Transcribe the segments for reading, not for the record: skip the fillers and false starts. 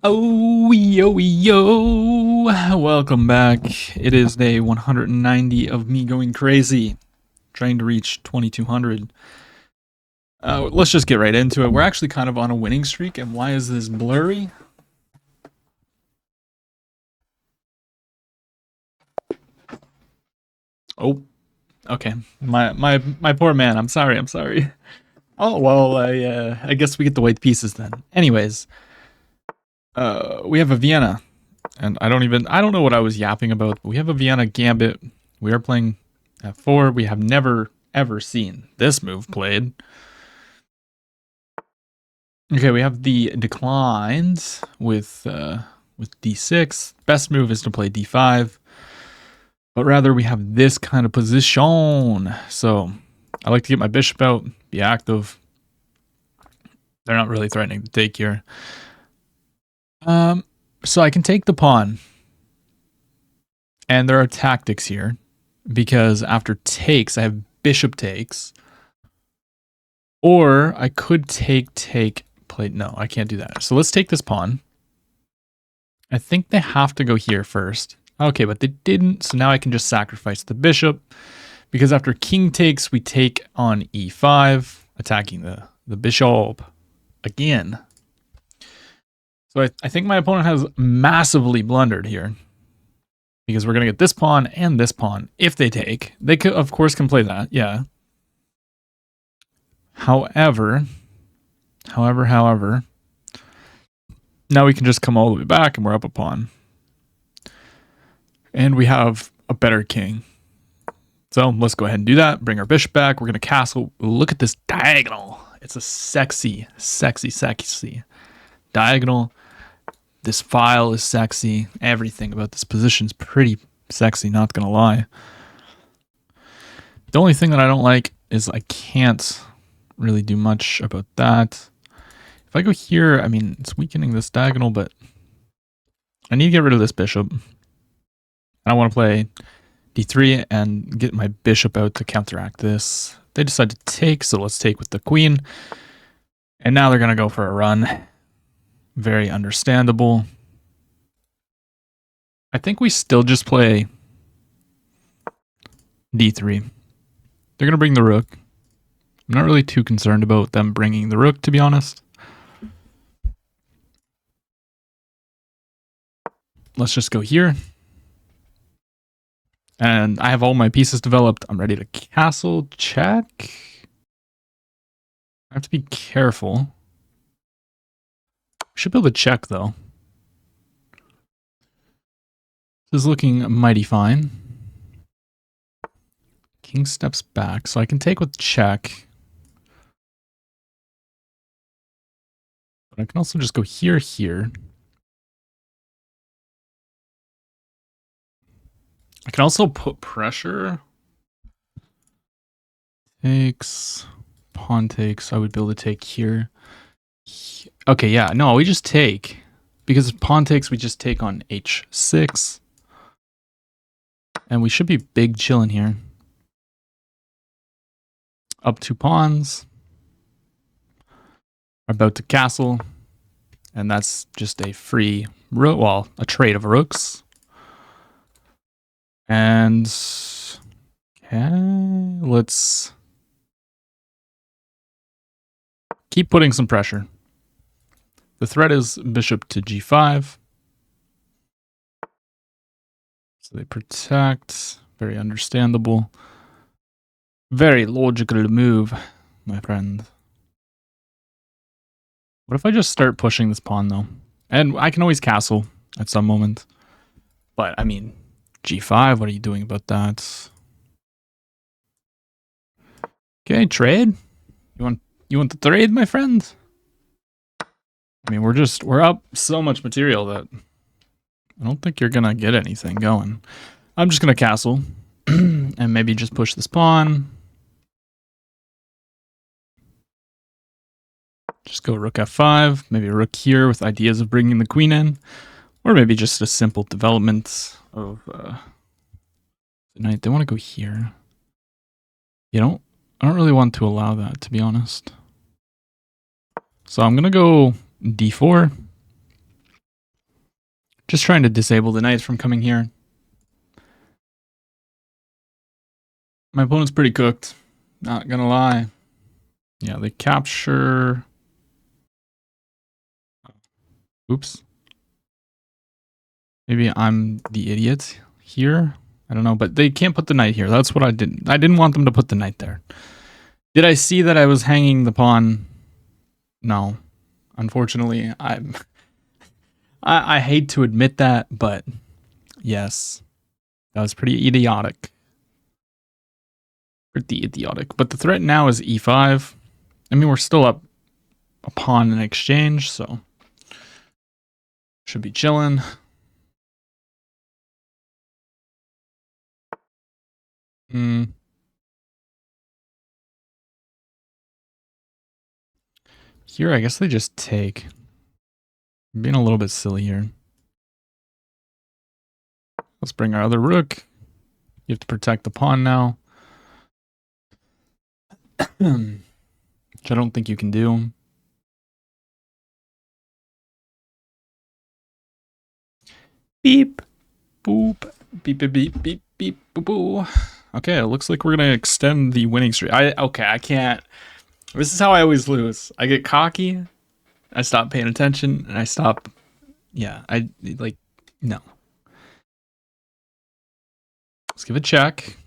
Oh, yo, yo. Welcome back. It is day 190 of me going crazy, trying to reach 2200. Let's just get right into it. We're actually kind of on a winning streak, and why is this blurry? Oh, okay. My poor man. I'm sorry. Oh, well, I guess we get the white pieces then. Anyways, we have a Vienna. And I don't know what I was yapping about, but we have a Vienna Gambit. We are playing f4. We have never, ever seen this move played. Okay, we have the declines with d6. Best move is to play d5. But rather, we have this kind of position. So I like to get my bishop out, be active. They're not really threatening to take here. So I can take the pawn. And there are tactics here, because after takes, I have bishop takes. Or I could take, play. No, I can't do that. So let's take this pawn. I think they have to go here first. Okay, but they didn't. So now I can just sacrifice the bishop, because after king takes, we take on e5, attacking the bishop again. So I think my opponent has massively blundered here, because we're going to get this pawn and this pawn if they take. They could, of course, can play that, yeah. However, now we can just come all the way back and we're up a pawn. And we have a better king. So let's go ahead and do that. Bring our bishop back. We're going to castle. Look at this diagonal. It's a sexy diagonal. This file is sexy. Everything about this position is pretty sexy, not going to lie. The only thing that I don't like is I can't really do much about that. If I go here, I mean, it's weakening this diagonal, but I need to get rid of this bishop. I want to play d3 and get my bishop out to counteract this. They decide to take, so let's take with the queen. And now they're going to go for a run. Very understandable. I think we still just play d3. They're going to bring the rook. I'm not really too concerned about them bringing the rook, to be honest. Let's just go here. And I have all my pieces developed. I'm ready to castle check. I have to be careful. Should be able to check, though. This is looking mighty fine. King steps back, so I can take with check. But I can also just go here. I can also put pressure. Takes, pawn takes. I would be able to take here. Okay, yeah, no, we just take. Because pawn takes, we just take on h6. And we should be big chilling here. Up 2 pawns. About to castle. And that's just a free rook, well, a trade of rooks. And okay, let's keep putting some pressure. The threat is bishop to g5. So they protect. Very understandable. Very logical move, my friend. What if I just start pushing this pawn, though? And I can always castle at some moment. But, I mean, g5, what are you doing about that? Okay, trade. You want the trade, my friend? I mean, we're up so much material that I don't think you're gonna get anything going. I'm just gonna castle and maybe just push this pawn. Just go rook f5, maybe a rook here with ideas of bringing the queen in, or maybe just a simple development of the knight. They want to go here. I don't really want to allow that, to be honest. So I'm gonna go d4. Just trying to disable the knights from coming here. My opponent's pretty cooked. Not gonna lie. Yeah, they capture... Oops. Maybe I'm the idiot here. I don't know, but they can't put the knight here. That's what I didn't. I didn't want them to put the knight there. Did I see that I was hanging the pawn? No. Unfortunately, I hate to admit that, but yes. That was pretty idiotic. Pretty idiotic. But the threat now is e5. I mean, we're still up a pawn in exchange, so should be chilling. Here, I guess they just take. I'm being a little bit silly here. Let's bring our other rook. You have to protect the pawn now. Which I don't think you can do. Beep. Boop. Beep, beep, beep, beep, beep, boo, boo. Okay, it looks like we're going to extend the winning streak. I can't. This is how I always lose. I get cocky. I stop paying attention. And I stop. Yeah, no. Let's give a check.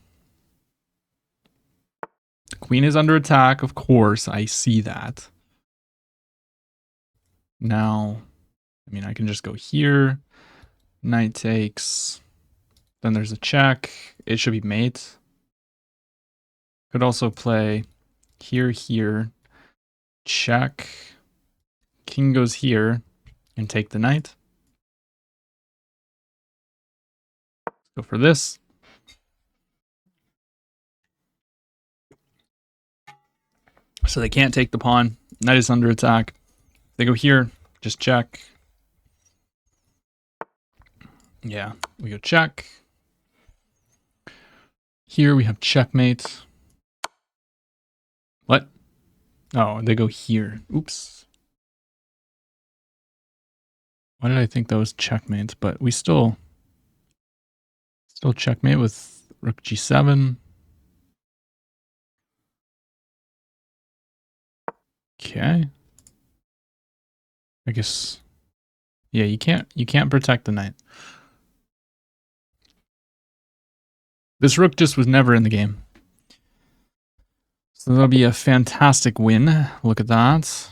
The queen is under attack, of course. I see that. Now, I mean, I can just go here. Knight takes. Then there's a check. It should be mate. Could also play here, here. Check. King goes here and take the knight. Let's go for this. So they can't take the pawn. Knight is under attack. They go here, just check. Yeah, we go check. Here we have checkmate. What? Oh, they go here. Oops. Why did I think that was checkmate? But we still checkmate with rook g7. Okay. I guess. Yeah, you can't protect the knight. This rook just was never in the game. So that'll be a fantastic win. Look at that.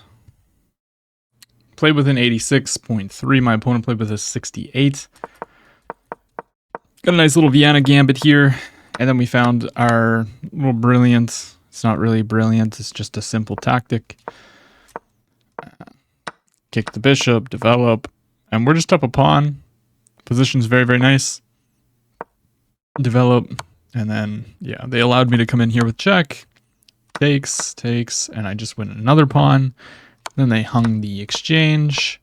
Played with an 86.3. My opponent played with a 68. Got a nice little Vienna Gambit here. And then we found our little brilliant. It's not really brilliant. It's just a simple tactic. Kick the bishop, develop. And we're just up a pawn. Position's very, very nice. Develop. And then, yeah, they allowed me to come in here with check. Takes, and I just win another pawn. Then they hung the exchange.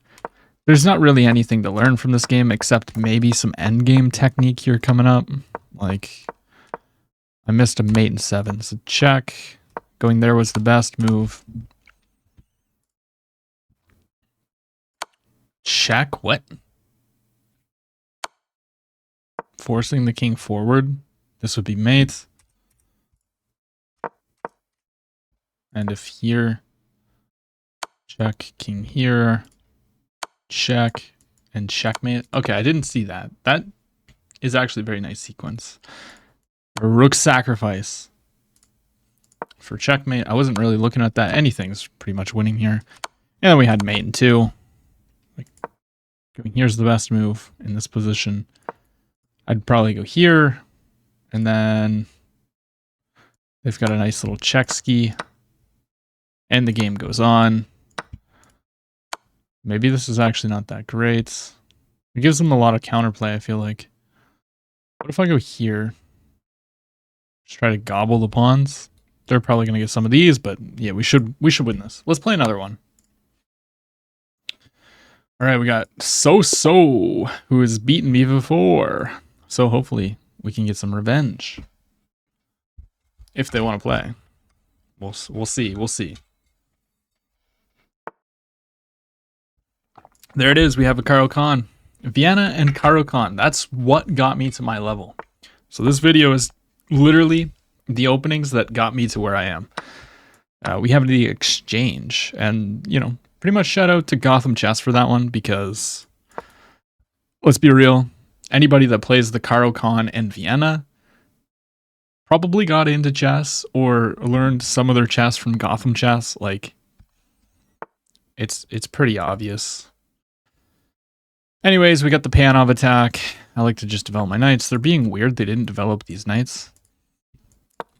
There's not really anything to learn from this game except maybe some endgame technique here coming up. Like, I missed a mate in 7, so check. Going there was the best move. Check? What? Forcing the king forward. This would be mate. And if here, check, king here, check, and checkmate. Okay, I didn't see that. That is actually a very nice sequence. A rook sacrifice for checkmate. I wasn't really looking at that. Anything's pretty much winning here. And then we had mate in 2. Like, here's the best move in this position. I'd probably go here, and then they've got a nice little check ski. And the game goes on. Maybe this is actually not that great. It gives them a lot of counterplay, I feel like. What if I go here? Just try to gobble the pawns. They're probably going to get some of these, but yeah, we should win this. Let's play another one. All right, we got So, who has beaten me before. So hopefully we can get some revenge. If they want to play. We'll see. We'll see. There it is. We have a Caro-Kann Vienna and Caro-Kann. That's what got me to my level. So this video is literally the openings that got me to where I am. We have the exchange, and you know, pretty much shout out to Gotham Chess for that one, because let's be real, anybody that plays the Caro-Kann and Vienna probably got into chess or learned some of their chess from Gotham Chess. Like, it's pretty obvious. Anyways, we got the Panov attack. I like to just develop my knights. They're being weird. They didn't develop these knights.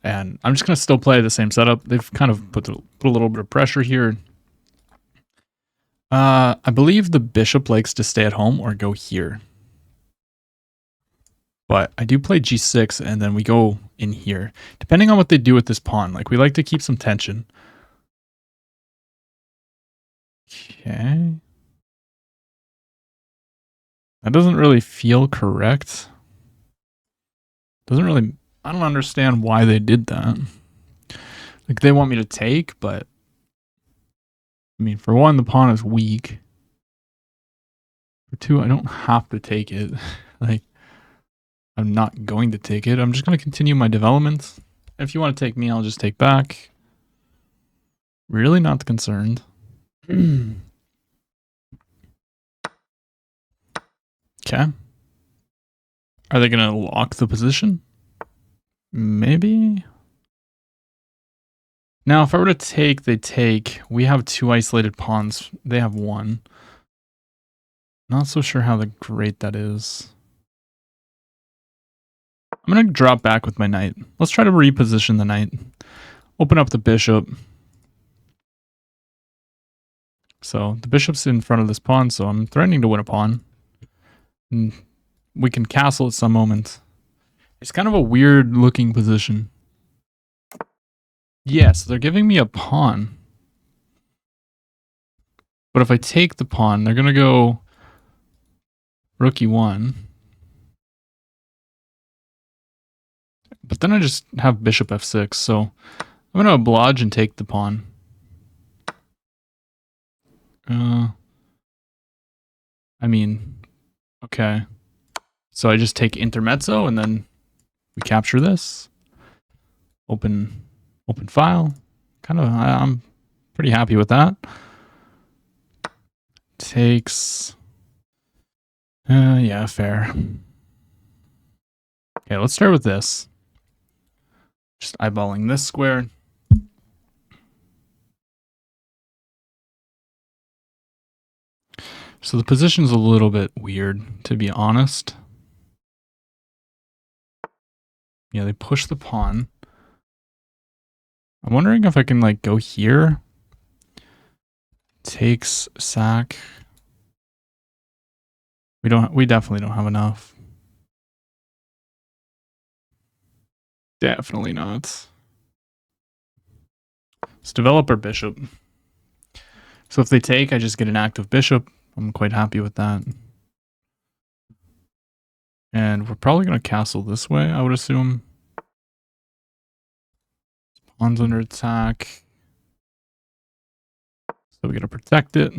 And I'm just going to still play the same setup. They've kind of put a little bit of pressure here. I believe the bishop likes to stay at home or go here. But I do play g6 and then we go in here. Depending on what they do with this pawn. Like, we like to keep some tension. Okay. That doesn't really feel correct. Doesn't really... I don't understand why they did that. Like, they want me to take, but... I mean, for one, the pawn is weak. For two, I don't have to take it. Like, I'm not going to take it. I'm just going to continue my development. If you want to take me, I'll just take back. Really not concerned. Okay. Are they going to lock the position? Maybe. Now, if I were to take, they take. We have two isolated pawns. They have one. Not so sure how great that is. I'm going to drop back with my knight. Let's try to reposition the knight. Open up the bishop. So the bishop's in front of this pawn, so I'm threatening to win a pawn. And we can castle at some moment. It's kind of a weird looking position. Yes, they're giving me a pawn. But if I take the pawn, they're going to go rook e1. But then I just have bishop f6, so I'm going to oblige and take the pawn. I mean, okay. So I just take intermezzo and then we capture this. Open file. Kind of, I'm pretty happy with that. Takes, yeah, fair. Okay, let's start with this. Just eyeballing this square. So the position's a little bit weird, to be honest. Yeah, they push the pawn. I'm wondering if I can, like, go here. Takes, sack. We definitely don't have enough. Definitely not. Let's develop our bishop. So if they take, I just get an active bishop. I'm quite happy with that. And we're probably going to castle this way, I would assume. Pawn's under attack. So we got to protect it.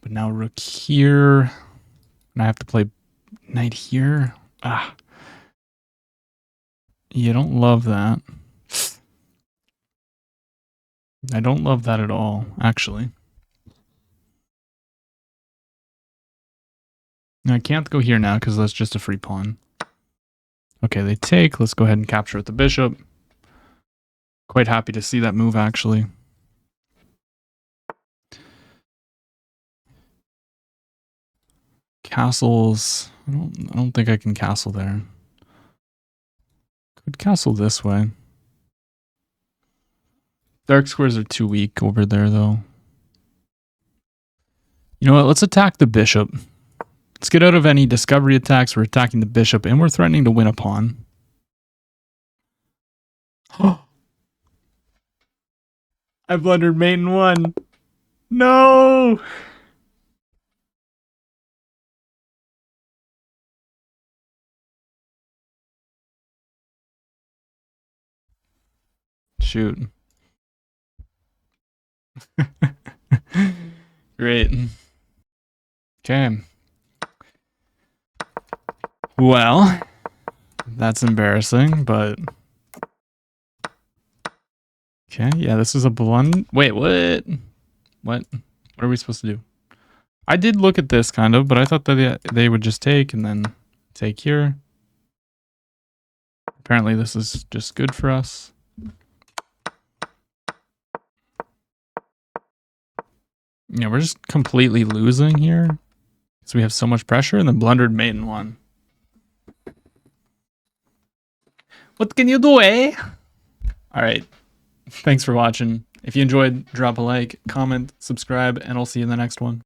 But now rook here. And I have to play knight here. Ah. You don't love that. I don't love that at all, actually. I can't go here now because that's just a free pawn. Okay, they take. Let's go ahead and capture with the bishop. Quite happy to see that move, actually. Castles. I don't think I can castle there. Could castle this way. Dark squares are too weak over there, though. You know what? Let's attack the bishop. Let's get out of any discovery attacks. We're attacking the bishop, and we're threatening to win a pawn. I blundered mate in one. No! Shoot. Great. Okay. Well, that's embarrassing, but... Okay, yeah, this is a blunder. Wait, what? What? What are we supposed to do? I did look at this kind of, but I thought that they would just take and then take here. Apparently this is just good for us. Yeah, we're just completely losing here. So we have so much pressure and then blundered mate in one. What can you do, eh? All right. Thanks for watching. If you enjoyed, drop a like, comment, subscribe, and I'll see you in the next one.